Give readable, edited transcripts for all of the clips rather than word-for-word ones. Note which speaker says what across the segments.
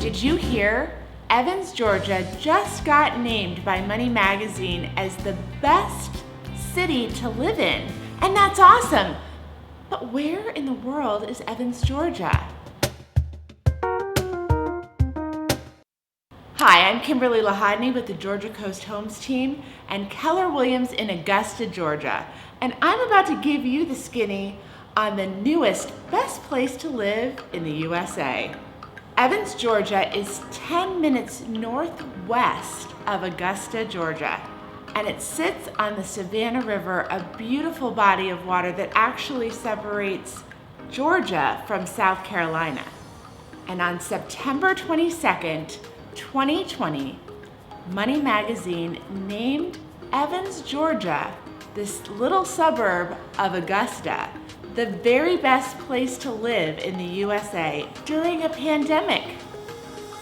Speaker 1: Did you hear? Evans, Georgia just got named by Money Magazine as the best city to live in. And that's awesome. But where in the world is Evans, Georgia? Hi, I'm Kimberly Lahodny with the Georgia Coast Homes team and Keller Williams in Augusta, Georgia. And I'm about to give you the skinny on the newest best place to live in the USA. Evans, Georgia is 10 minutes northwest of Augusta, Georgia. And it sits on the Savannah River, a beautiful body of water that actually separates Georgia from South Carolina. And on September 22nd, 2020, Money Magazine named Evans, Georgia, this little suburb of Augusta, the very best place to live in the USA during a pandemic.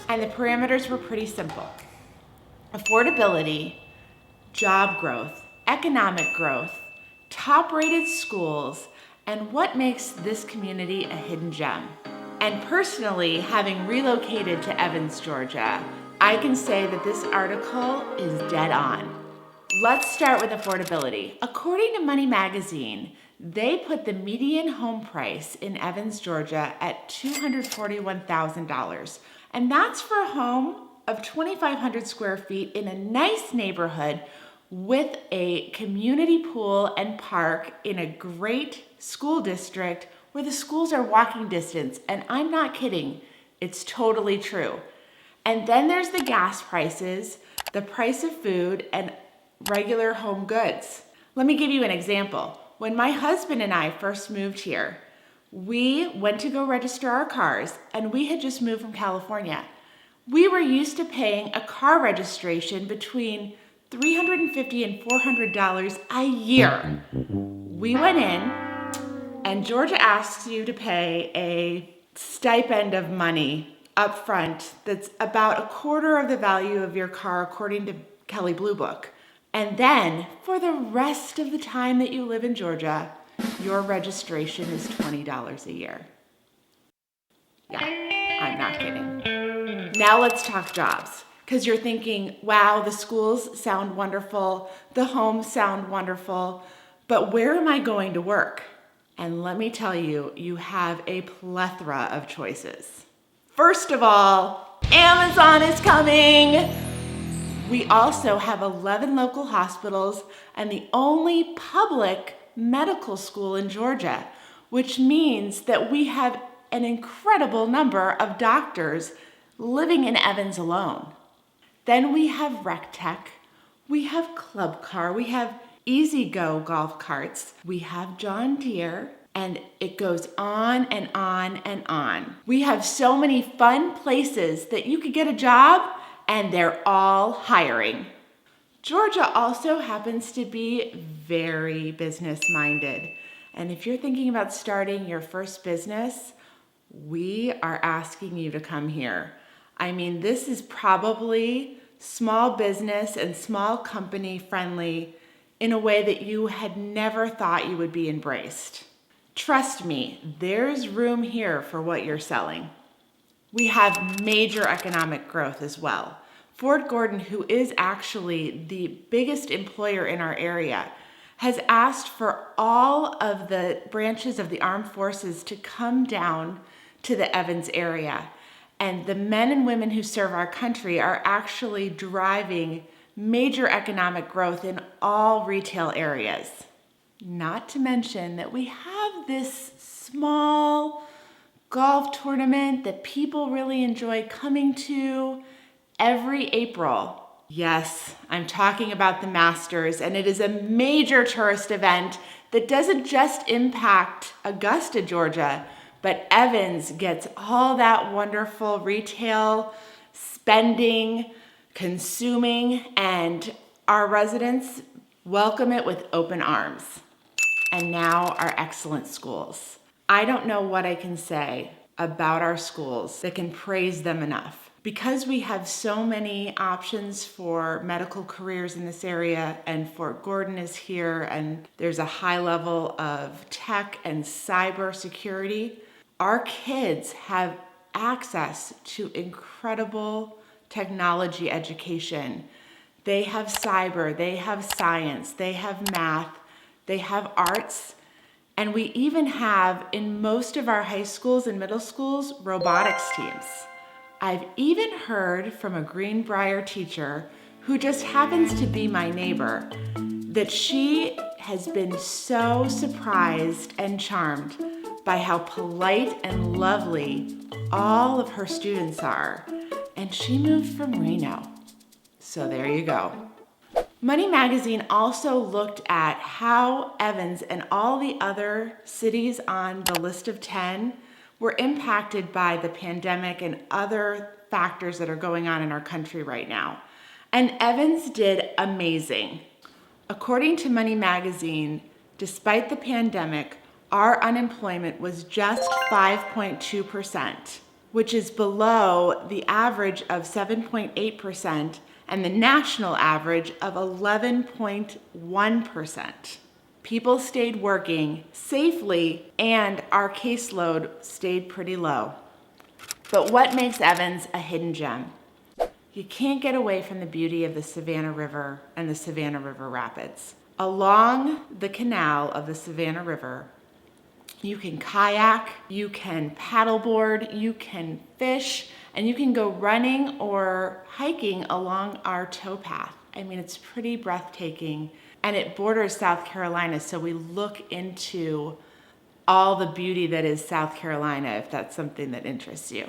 Speaker 1: And the parameters were pretty simple: affordability, job growth, economic growth, top-rated schools, and what makes this community a hidden gem. And personally, having relocated to Evans, Georgia, I can say that this article is dead on. Let's start with affordability. According to Money Magazine, they put the median home price in Evans, Georgia at $241,000. And that's for a home of 2,500 square feet in a nice neighborhood with a community pool and park in a great school district where the schools are walking distance. And I'm not kidding, it's totally true. And then there's the gas prices, the price of food, and regular home goods. Let me give you an example. When my husband and I first moved here, we went to go register our cars, and we had just moved from California. We were used to paying a car registration between $350 and $400 a year. We went in, and Georgia asks you to pay a stipend of money up front that's about a quarter of the value of your car according to Kelley Blue Book. And then for the rest of the time that you live in Georgia, your registration is $20 a year. Yeah, I'm not kidding. Now let's talk jobs. Because you're thinking, wow, the schools sound wonderful, the homes sound wonderful, but where am I going to work? And let me tell you, you have a plethora of choices. First of all, Amazon is coming. We also have 11 local hospitals and the only public medical school in Georgia, which means that we have an incredible number of doctors living in Evans alone. Then we have RecTech, we have Club Car, we have Easy Go golf carts, we have John Deere, and it goes on and on and on. We have so many fun places that you could get a job, and they're all hiring. Georgia also happens to be very business-minded. And if you're thinking about starting your first business, we are asking you to come here. I mean, this is probably small business and small company friendly in a way that you had never thought you would be embraced. Trust me, there's room here for what you're selling. We have major economic growth as well. Fort Gordon, who is actually the biggest employer in our area, has asked for all of the branches of the armed forces to come down to the Evans area. And the men and women who serve our country are actually driving major economic growth in all retail areas. Not to mention that we have this small golf tournament that people really enjoy coming to every April. Yes, I'm talking about the Masters, and it is a major tourist event that doesn't just impact Augusta, Georgia, but Evans gets all that wonderful retail spending, consuming, and our residents welcome it with open arms. And now our excellent schools. I don't know what I can say about our schools that can praise them enough. Because we have so many options for medical careers in this area, and Fort Gordon is here, and there's a high level of tech and cyber security, our kids have access to incredible technology education. They have cyber, they have science, they have math, they have arts, and we even have, in most of our high schools and middle schools, robotics teams. I've even heard from a Greenbrier teacher who just happens to be my neighbor that she has been so surprised and charmed by how polite and lovely all of her students are. And she moved from Reno. So there you go. Money Magazine also looked at how Evans and all the other cities on the list of 10 were impacted by the pandemic and other factors that are going on in our country right now. And Evans did amazing. According to Money Magazine, despite the pandemic, our unemployment was just 5.2%, which is below the average of 7.8% and the national average of 11.1%. People stayed working safely and our caseload stayed pretty low. But what makes Evans a hidden gem? You can't get away from the beauty of the Savannah River and the Savannah River Rapids. Along the canal of the Savannah River, you can kayak, you can paddleboard, you can fish, and you can go running or hiking along our towpath. I mean, it's pretty breathtaking, and it borders South Carolina, so we look into all the beauty that is South Carolina, if that's something that interests you.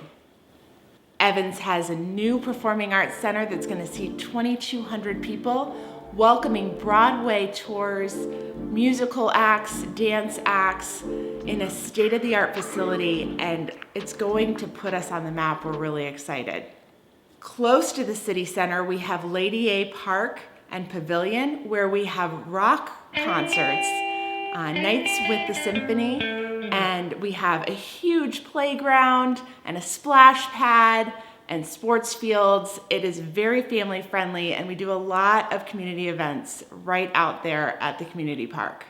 Speaker 1: Evans has a new performing arts center that's going to seat 2,200 people, welcoming Broadway tours, musical acts, dance acts in a state-of-the-art facility, and it's going to put us on the map. We're really excited. Close to the city center, we have Lady A Park and Pavilion, where we have rock concerts, nights with the symphony, and we have a huge playground and a splash pad and sports fields. It is very family friendly, and we do a lot of community events right out there at the community park.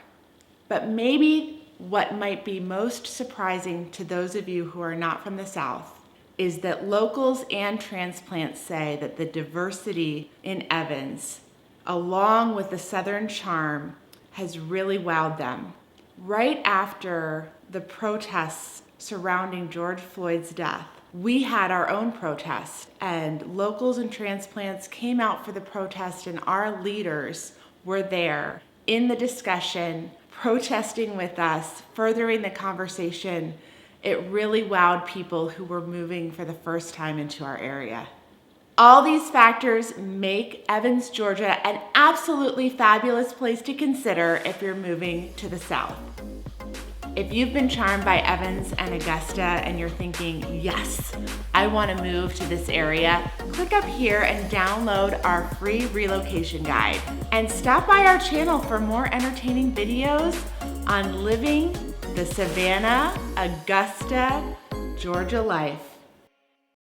Speaker 1: But maybe what might be most surprising to those of you who are not from the South is that locals and transplants say that the diversity in Evans, along with the Southern charm, has really wowed them. Right after the protests surrounding George Floyd's death, we had our own protest, and locals and transplants came out for the protest, and our leaders were there in the discussion, protesting with us, furthering the conversation. It really wowed people who were moving for the first time into our area. All these factors make Evans, Georgia, an absolutely fabulous place to consider if you're moving to the South. If you've been charmed by Evans and Augusta and you're thinking, yes, I want to move to this area, click up here and download our free relocation guide. And stop by our channel for more entertaining videos on living the Savannah, Augusta, Georgia life.